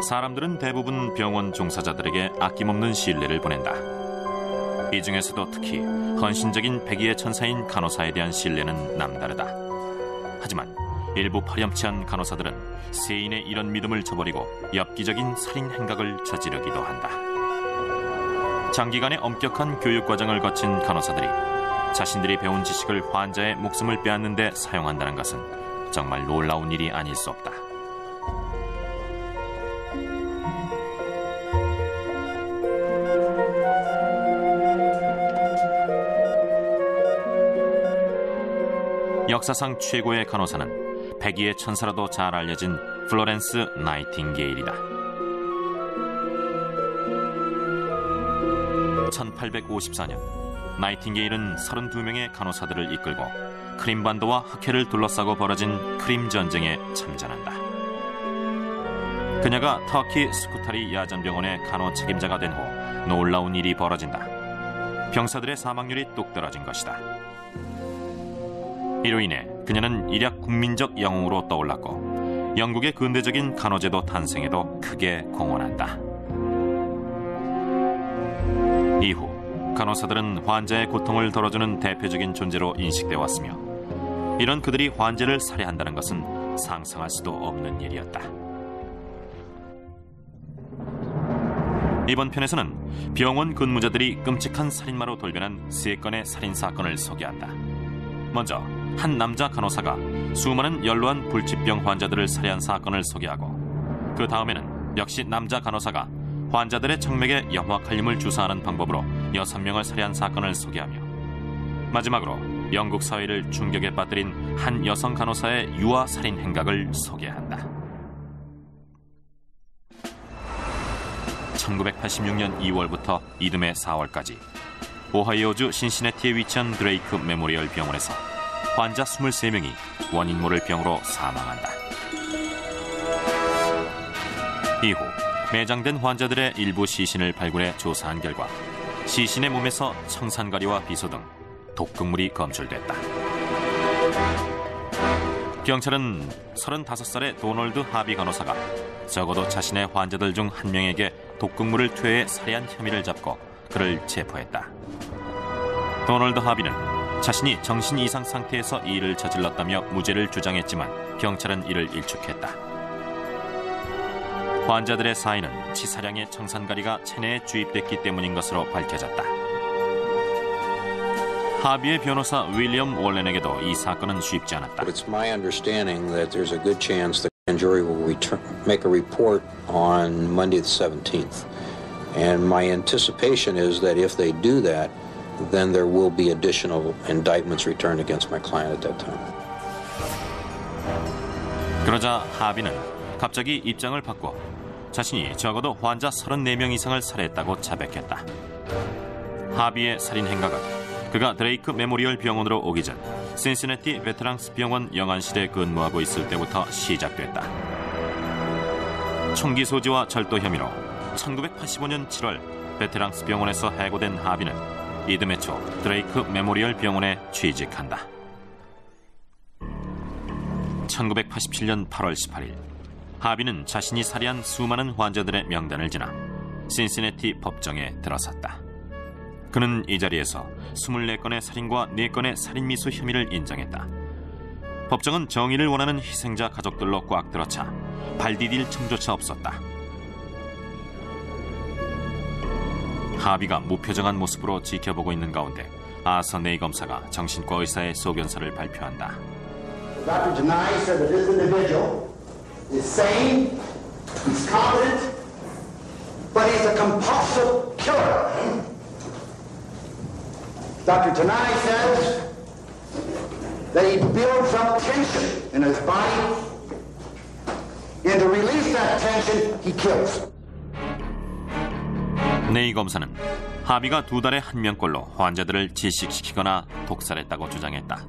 사람들은 대부분 병원 종사자들에게 아낌없는 신뢰를 보낸다. 이 중에서도 특히 헌신적인 백의의 천사인 간호사에 대한 신뢰는 남다르다. 하지만 일부 파렴치한 간호사들은 세인의 이런 믿음을 저버리고 엽기적인 살인 행각을 저지르기도 한다. 장기간의 엄격한 교육과정을 거친 간호사들이 자신들이 배운 지식을 환자의 목숨을 빼앗는 데 사용한다는 것은 정말 놀라운 일이 아닐 수 없다. 역사상 최고의 간호사는 백의의 천사로도 잘 알려진 플로렌스 나이팅게일이다. 1854년 나이팅게일은 32명의 간호사들을 이끌고 크림반도와 흑해를 둘러싸고 벌어진 크림 전쟁에 참전한다. 그녀가 터키 스쿠타리 야전병원의 간호 책임자가 된 후 놀라운 일이 벌어진다. 병사들의 사망률이 뚝 떨어진 것이다. 이로 인해 그녀는 일약 국민적 영웅으로 떠올랐고 영국의 근대적인 간호제도 탄생에도 크게 공헌한다. 이후 간호사들은 환자의 고통을 덜어주는 대표적인 존재로 인식되어 왔으며 이런 그들이 환자를 살해한다는 것은 상상할 수도 없는 일이었다. 이번 편에서는 병원 근무자들이 끔찍한 살인마로 돌변한 3건의 살인사건을 소개한다. 먼저 한 남자 간호사가 수많은 연로한 불치병 환자들을 살해한 사건을 소개하고 그 다음에는 역시 남자 간호사가 환자들의 청맥에 염화칼륨을 주사하는 방법으로 6명을 살해한 사건을 소개하며 마지막으로 영국 사회를 충격에 빠뜨린 한 여성 간호사의 유아 살인 행각을 소개한다. 1986년 2월부터 이듬해 4월까지 오하이오주 신시내티에 위치한 드레이크 메모리얼 병원에서 환자 23명이 원인 모를 병으로 사망한다. 이후 매장된 환자들의 일부 시신을 발굴해 조사한 결과 시신의 몸에서 청산가리와 비소 등 독극물이 검출됐다. 경찰은 35살의 도널드 하비 간호사가 적어도 자신의 환자들 중 한 명에게 독극물을 투여해 살해한 혐의를 잡고 그를 체포했다. 도널드 하비는 자신이 정신 이상 상태에서 이 일을 저질렀다며 무죄를 주장했지만 경찰은 이를 일축했다. 환자들의 사인은 치사량의 청산가리가 체내에 주입됐기 때문인 것으로 밝혀졌다. 하비의 변호사 윌리엄 월렌에게도 이 사건은 쉽지 않았다. It's my understanding that there's a good chance the grand jury will make a report on Monday the 17th. And my anticipation is that if they do that, then there will be additional indictments returned against my client at that time. 그러자 하비는 갑자기 입장을 바꿔 자신이 적어도 환자 34명 이상을 살해했다고 자백했다. 하비의 살인 행각은 그가 드레이크 메모리얼 병원으로 오기 전 신시내티 베테랑스 병원 영안실에 근무하고 있을 때부터 시작됐다. 총기 소지와 절도 혐의로 1985년 7월 베테랑스 병원에서 해고된 하비는 이듬해 초 드레이크 메모리얼 병원에 취직한다. 1987년 8월 18일 하비는 자신이 살해한 수많은 환자들의 명단을 지나 신시내티 법정에 들어섰다. 그는 이 자리에서 24건의 살인과 4건의 살인미수 혐의를 인정했다. 법정은 정의를 원하는 희생자 가족들로 꽉 들어차 발 디딜 틈조차 없었다. 하비가 무표정한 모습으로 지켜보고 있는 가운데 아서 네이 검사가 정신과 의사의 소견서를 발표한다. Dr. Janai said that this individual is sane, he's competent, but he's a compulsive killer. Dr. Janai says that he builds up tension in his body, and to release that tension, he kills. 네이 검사는 하비가 2달에 1명꼴로 환자들을 질식시키거나 독살했다고 주장했다.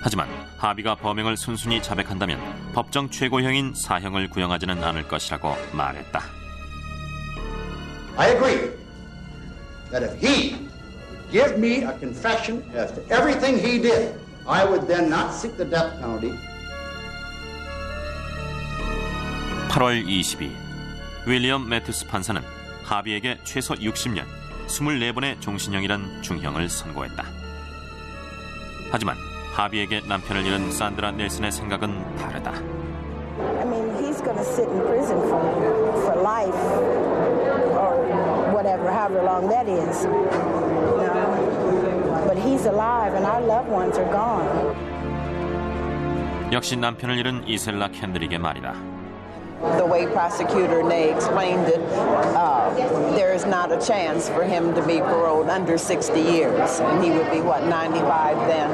하지만 하비가 범행을 순순히 자백한다면 법정 최고형인 사형을 구형하지는 않을 것이라고 말했다. I agree that if he give me a confession as to everything he did, I would then not seek the death penalty. 8월 22일 윌리엄 매튜스 판사는 하비에게 최소 60년, 24번의 종신형이란 중형을 선고했다. 하지만 하비에게 남편을 잃은 산드라 넬슨의 생각은 다르다. I mean, he's going to sit in prison for life or whatever, however long that is. You know? But he's alive and our loved ones are gone. 역시 남편을 잃은 이셀라 캔드릭의 말이다. The way Prosecutor Ney explained it, there is not a chance for him to be paroled under 60 years. And he would be, 95 then.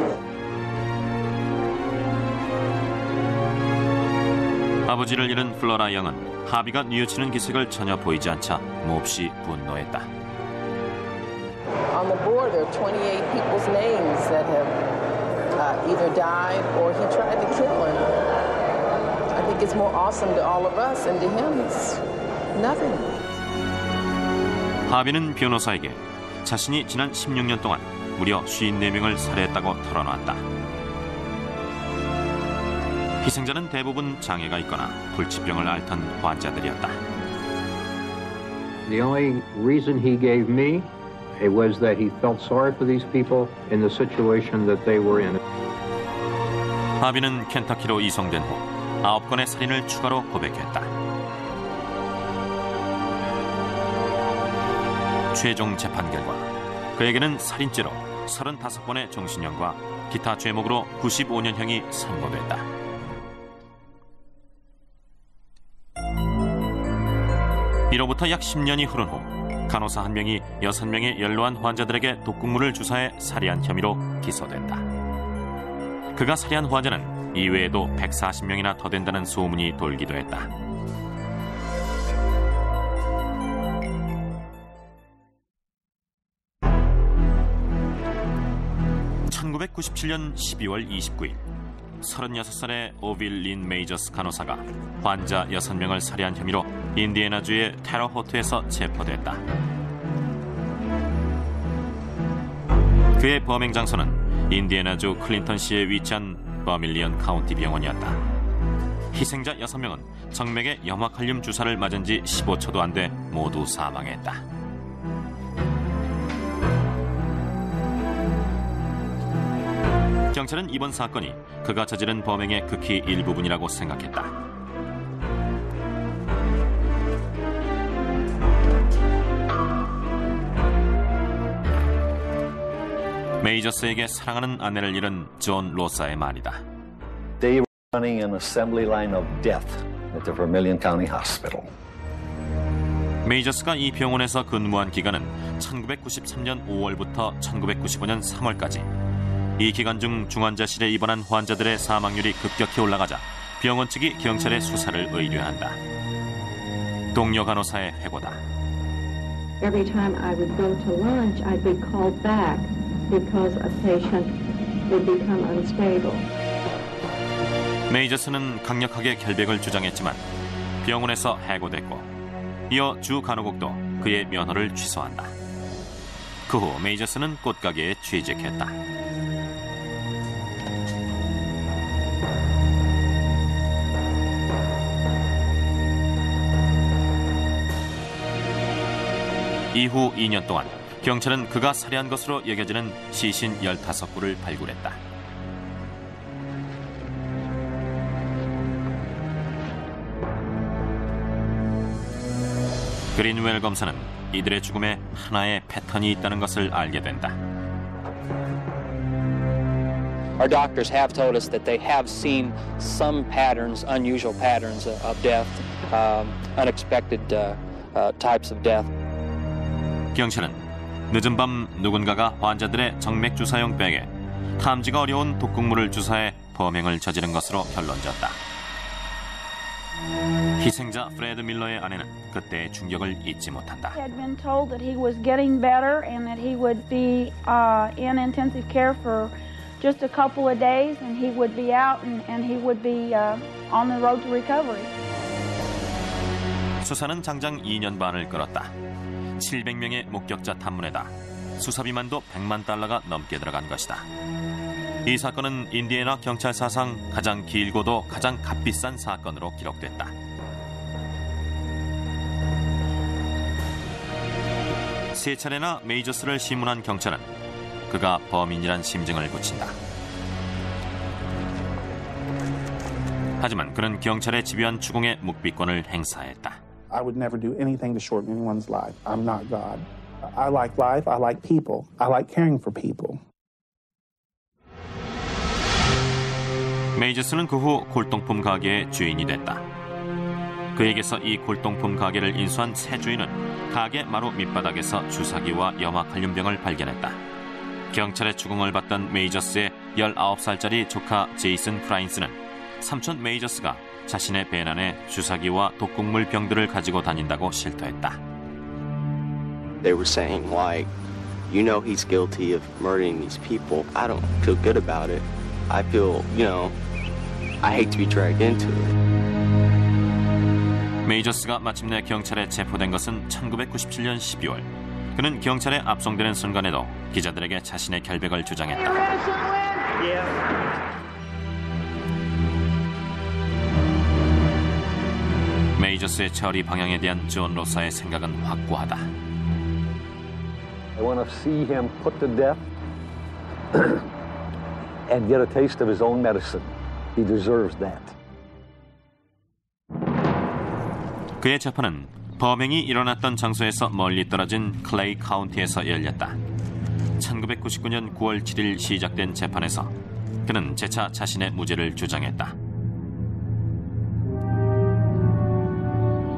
아버지를 잃은 플로라 영은 하비가 뉘우치는 기색을 전혀 보이지 않자 몹시 분노했다. On the board there are 28 people's names that have either died or he tried to kill him. I think it's more awesome to all of us and to him it's nothing. 하비는 변호사에게 자신이 지난 16년 동안 무려 54명을 살해했다고 털어놨다. 희생자는 대부분 장애가 있거나 불치병을 앓던 환자들이었다. The only reason he gave me was that he felt sorry for these people in the situation that they were in. 하비는 켄터키로 이송된 후 9건의 살인을 추가로 고백했다. 최종 재판 결과 그에게는 살인죄로 35번의 종신형과 기타 죄목으로 95년형이 선고됐다. 이로부터 약 10년이 흐른 후 간호사 한 명이 6명의 연로한 환자들에게 독극물을 주사해 살해한 혐의로 기소된다. 그가 살해한 환자는 이외에도 140명이나 더 된다는 소문이 돌기도 했다. (1997년 12월 29일) 36살의 오빌 린 메이저스 간호사가 환자 6명을 살해한 혐의로 인디애나주의 테러호트에서 체포됐다. 그의 범행 장소는 인디애나주 클린턴시에 위치한 버밀리언 카운티 병원이었다. 희생자 6명은 정맥에 염화칼륨 주사를 맞은 지 15초도 안 돼 모두 사망했다. 경찰은 이번 사건이 그가 저지른 범행의 극히 일부분이라고 생각했다. 메이저스에게 사랑하는 아내를 잃은 존 로사의 말이다. They were running an assembly line of death at the Vermilion County Hospital. 메이저스가 이 병원에서 근무한 기간은 1993년 5월부터 1995년 3월까지. 이 기간 중 중환자실에 입원한 환자들의 사망률이 급격히 올라가자 병원 측이 경찰에 수사를 의뢰한다. 동료 간호사의 회고다. Every time I would go to lunch, I'd be called back because a patient would become unstable. 메이저스는 강력하게 결백을 주장했지만 병원에서 해고됐고 이어 주 간호국도 그의 면허를 취소한다. 그 후 메이저스는 꽃가게에 취직했다. 이후 2년 동안 경찰은 그가 살해한 것으로 여겨지는 시신 15구를 발굴했다. 그린웰 검사는 이들의 죽음에 하나의 패턴이 있다는 것을 알게 된다. Our doctors have told us that they have seen some patterns, unusual patterns of death, unexpected types of death. 경찰은 늦은 밤 누군가가 환자들의 정맥 주사용 백에 탐지가 어려운 독극물을 주사해 범행을 저지른 것으로 결론졌다. 희생자 프레드 밀러의 아내는 그때의 충격을 잊지 못한다. He had been told that he was getting better and that he would be in intensive care for just a couple of days and he would be out and he would be on the road to recovery. 수사는 장장 2년 반을 끌었다. 700명의 목격자 탐문에다 수사비만도 $100만 넘게 들어간 것이다. 이 사건은 인디애나 경찰 사상 가장 길고도 가장 값비싼 사건으로 기록됐다. 세 차례나 메이저스를 심문한 경찰은 그가 범인이란 심증을 붙인다. 하지만 그는 경찰의 집요한 추궁에 묵비권을 행사했다. I would never do anything to shorten anyone's life. I'm not God. I like life. I like people. I like caring for people. 메이저스는 그 후 골동품 가게의 주인이 됐다. 그에게서 이 골동품 가게를 인수한 새 주인은 가게 마루 밑바닥에서 주사기와 염화칼륨병을 발견했다. 경찰의 추궁을 받던 메이저스의 19살짜리 조카 제이슨 프라인스는 삼촌 메이저스가 자신의 배낭에 주사기와 독극물 병들을 가지고 다닌다고 실토했다. They were saying, like, you know he's guilty of murdering these people. I don't feel good about it. I feel, I hate to be dragged into it. 메이저스가 마침내 경찰에 체포된 것은 1997년 12월. 그는 경찰에 압송되는 순간에도 기자들에게 자신의 결백을 주장했다. 메이저스의 처리 방향에 대한 존 로사의 생각은 확고하다. I want to see him put to death and get a taste of his own medicine. He deserves that. 그의 재판은 범행이 일어났던 장소에서 멀리 떨어진 클레이 카운티에서 열렸다. 1999년 9월 7일 시작된 재판에서 그는 재차 자신의 무죄를 주장했다.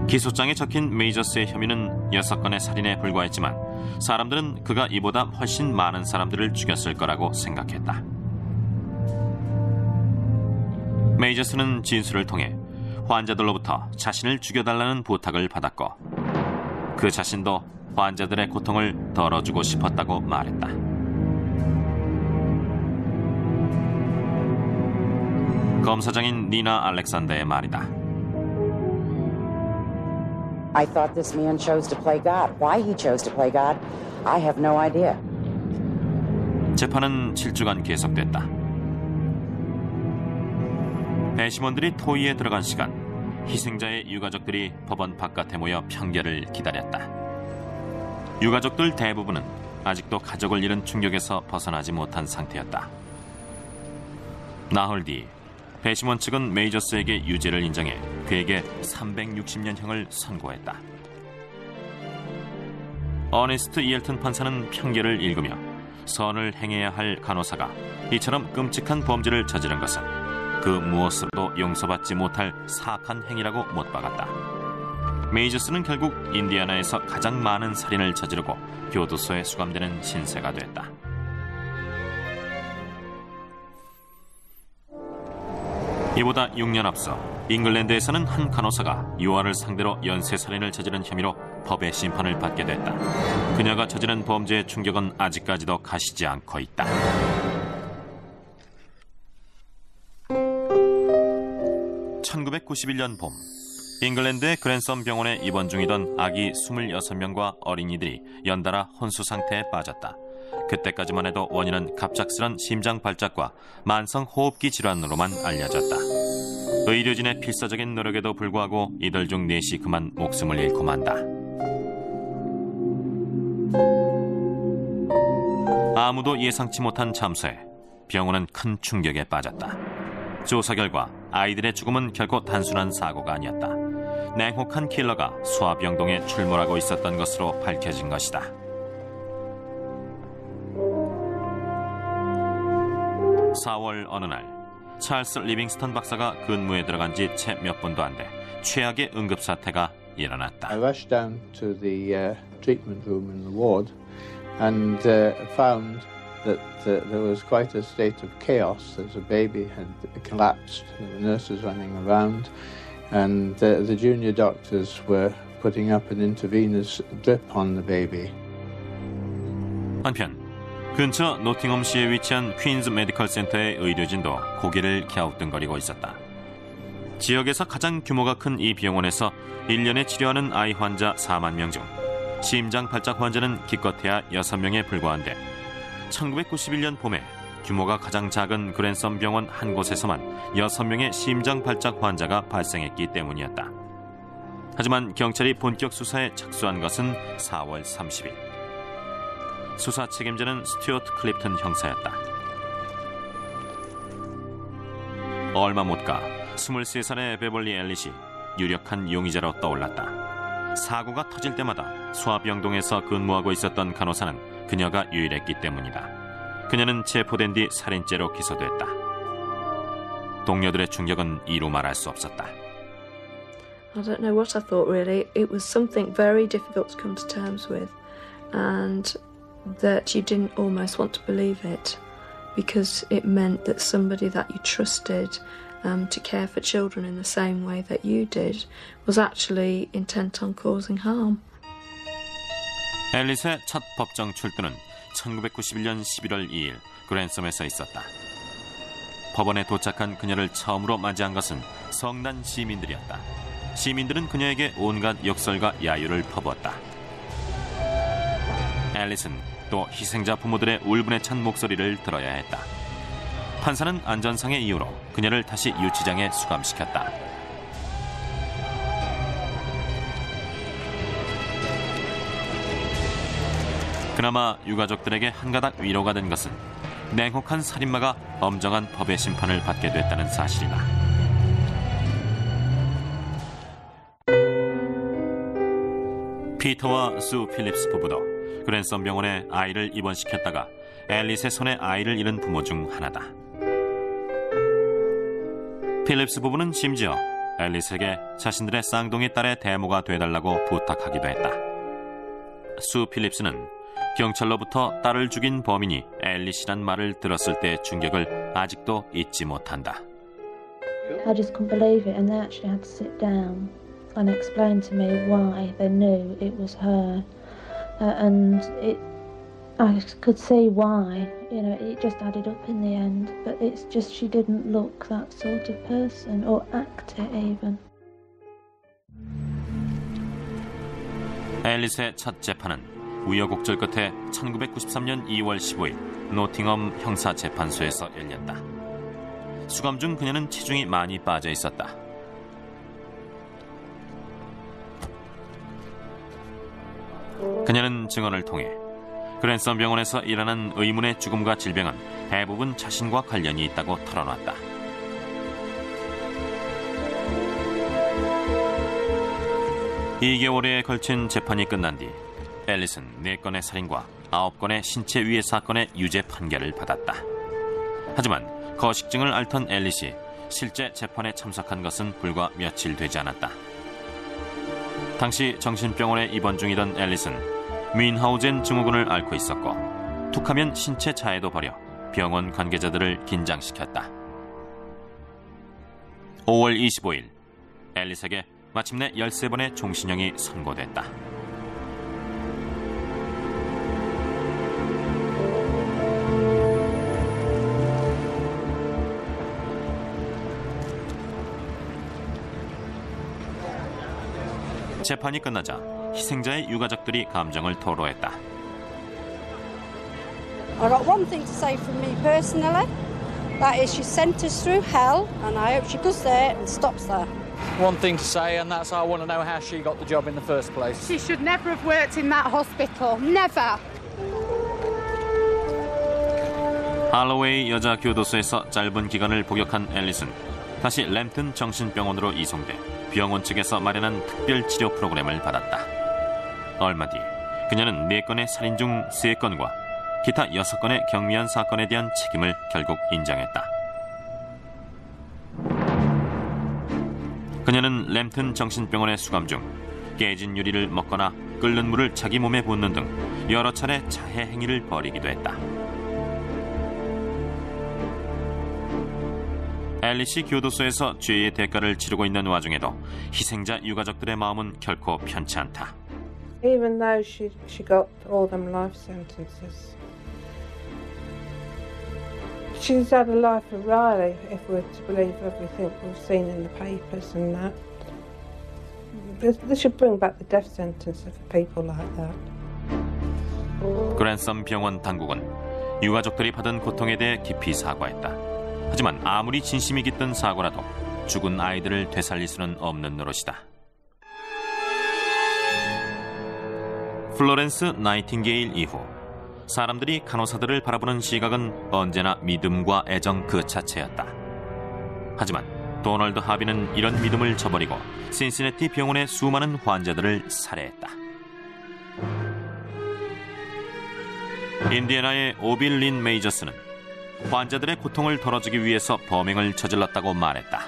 기소장에 적힌 메이저스의 혐의는 6건의 살인에 불과했지만 사람들은 그가 이보다 훨씬 많은 사람들을 죽였을 거라고 생각했다. 메이저스는 진술을 통해 환자들로부터 자신을 죽여달라는 부탁을 받았고 그 자신도 환자들의 고통을 덜어주고 싶었다고 말했다. 검사장인 니나 알렉산더의 말이다. I thought this man chose to play God. Why he chose to play God, I have no idea. 재판은 7주간 계속됐다. 배심원들이 토의에 들어간 시간, 희생자의 유가족들이 법원 바깥에 모여 판결을 기다렸다. 유가족들 대부분은 아직도 가족을 잃은 충격에서 벗어나지 못한 상태였다. 나흘 뒤 배심원 측은 메이저스에게 유죄를 인정해 그에게 360년형을 선고했다. 어네스트 이엘튼 판사는 판결을 읽으며 선을 행해야 할 간호사가 이처럼 끔찍한 범죄를 저지른 것은 그 무엇으로도 용서받지 못할 사악한 행위라고 못 박았다. 메이저스는 결국 인디애나에서 가장 많은 살인을 저지르고 교도소에 수감되는 신세가 됐다. 이보다 6년 앞서 잉글랜드에서는 한 간호사가 유아를 상대로 연쇄살인을 저지른 혐의로 법의 심판을 받게 됐다. 그녀가 저지른 범죄의 충격은 아직까지도 가시지 않고 있다. (1991년) 봄 잉글랜드의 그랜섬 병원에 입원 중이던 아기 26명과 어린이들이 연달아 혼수 상태에 빠졌다. 그때까지만 해도 원인은 갑작스런 심장 발작과 만성 호흡기 질환으로만 알려졌다. 의료진의 필사적인 노력에도 불구하고 이들 중 4시 그만 목숨을 잃고 만다. 아무도 예상치 못한 참사에 병원은 큰 충격에 빠졌다. 조사 결과 아이들의 죽음은 결코 단순한 사고가 아니었다. 냉혹한 킬러가 수아병동에 출몰하고 있었던 것으로 밝혀진 것이다. (4월) 어느 날 찰스 리빙스턴 박사가 근무에 들어간 지 채 몇 분도 안 돼 최악의 응급사태가 일어났다. I rushed down to the treatment room in the ward and found that there was quite a state of chaos. As a baby had collapsed, there were nurses running around, and the junior doctors were putting up an intravenous drip on the baby. 한편 근처 노팅엄시에 위치한 퀸즈 메디컬 센터의 의료진도 고개를 갸우뚱거리고 있었다. 지역에서 가장 규모가 큰 이 병원에서 1년에 치료하는 아이 환자 4만 명 중 심장 발작 환자는 기껏해야 6명에 불과한데 1991년 봄에 규모가 가장 작은 그랜섬 병원 한 곳에서만 6명의 심장 발작 환자가 발생했기 때문이었다. 하지만 경찰이 본격 수사에 착수한 것은 4월 30일. 수사 책임자는 스튜어트 클립턴 형사였다. 얼마 못 가 23살의 베벌리 앨리시 유력한 용의자로 떠올랐다. 사고가 터질 때마다 수아병동에서 근무하고 있었던 간호사는 그녀가 유일했기 때문이다. 그녀는 체포된 뒤 살인죄로 기소됐다. 동료들의 충격은 이루 말할 수 없었다. I don't know what I thought really. It was something very difficult to come to terms with, and that you didn't almost want to believe it because it meant that somebody that you trusted to care for children in the same way that you did was actually intent on causing harm. 앨리스의 첫 법정 출두는 1991년 11월 2일 그랜섬에서 있었다. 법원에 도착한 그녀를 처음으로 맞이한 것은 성난 시민들이었다. 시민들은 그녀에게 온갖 역설과 야유를 퍼부었다. 앨리스는 또 희생자 부모들의 울분에 찬 목소리를 들어야 했다. 판사는 안전상의 이유로 그녀를 다시 유치장에 수감시켰다. 그나마 유가족들에게 한가닥 위로가 된 것은 냉혹한 살인마가 엄정한 법의 심판을 받게 됐다는 사실이다. 피터와 수 필립스 부부도 그랜섬 병원에 아이를 입원시켰다가 앨리스의 손에 아이를 잃은 부모 중 하나다. 필립스 부부는 심지어 앨리스에게 자신들의 쌍둥이 딸의 대모가 되달라고 부탁하기도 했다. 수 필립스는 경찰로부터 딸을 죽인 범인이 앨리스란 말을 들었을 때의 충격을 아직도 잊지 못한다. I just couldn't believe it, and they actually had to sit down and explain to me why they knew it was her, and I could see why. You know, it just added up in the end, but it's just she didn't look that sort of person or act it even. 앨리스의 첫 재판은 우여곡절 끝에 1993년 2월 15일 노팅엄 형사재판소에서 열렸다. 수감 중 그녀는 체중이 많이 빠져 있었다. 그녀는 증언을 통해 그랜섬 병원에서 일어난 의문의 죽음과 질병은 대부분 자신과 관련이 있다고 털어놨다. (2개월에) 걸친 재판이 끝난 뒤 앨리스는 4건의 살인과 9건의 신체 위해 사건의 유죄 판결을 받았다. 하지만 거식증을 앓던 앨리스이 실제 재판에 참석한 것은 불과 며칠 되지 않았다. 당시 정신병원에 입원 중이던 앨리스는 뮌하우젠 증후군을 앓고 있었고 툭하면 신체 자해도 벌여 병원 관계자들을 긴장시켰다. 5월 25일 앨리스에게 마침내 13번의 종신형이 선고됐다. 재판이 끝나자 희생자의 유가족들이 감정을 토로했다. I got one thing to say from me personally. That is, she sent us through hell, and I hope she goes there and stops there. One thing to say, and that's I want to know how she got the job in the first place. She should never have worked in that hospital. Never. 할로웨이 여자 교도소에서 짧은 기간을 복역한 앨리스는 다시 램튼 정신병원으로 이송돼 병원 측에서 마련한 특별 치료 프로그램을 받았다. 얼마 뒤 그녀는 4건의 살인 중 3건과 기타 6건의 경미한 사건에 대한 책임을 결국 인정했다. 그녀는 램튼 정신병원의 수감 중 깨진 유리를 먹거나 끓는 물을 자기 몸에 붓는 등 여러 차례 자해 행위를 벌이기도 했다. 앨리시 교도소에서 죄의 대가를 치르고 있는 와중에도 희생자 유가족들의 마음은 결코 편치 않다. Even though she got all them life sentences, she's had a life of Riley, if we're to believe everything we've seen in the papers and that. They should bring back the death sentence for people like that. 그랜섬 병원 당국은 유가족들이 받은 고통에 대해 깊이 사과했다. 하지만 아무리 진심이 깃든 사고라도 죽은 아이들을 되살릴 수는 없는 노릇이다. 플로렌스 나이팅게일 이후 사람들이 간호사들을 바라보는 시각은 언제나 믿음과 애정 그 자체였다. 하지만 도널드 하비는 이런 믿음을 저버리고 신시내티 병원의 수많은 환자들을 살해했다. 인디애나의 오빌 린 메이저스는 환자들의 고통을 덜어주기 위해서 범행을 저질렀다고 말했다.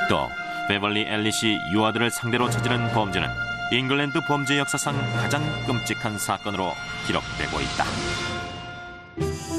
또 베벌리 앨리시 유아들을 상대로 저지른 범죄는 잉글랜드 범죄 역사상 가장 끔찍한 사건으로 기록되고 있다.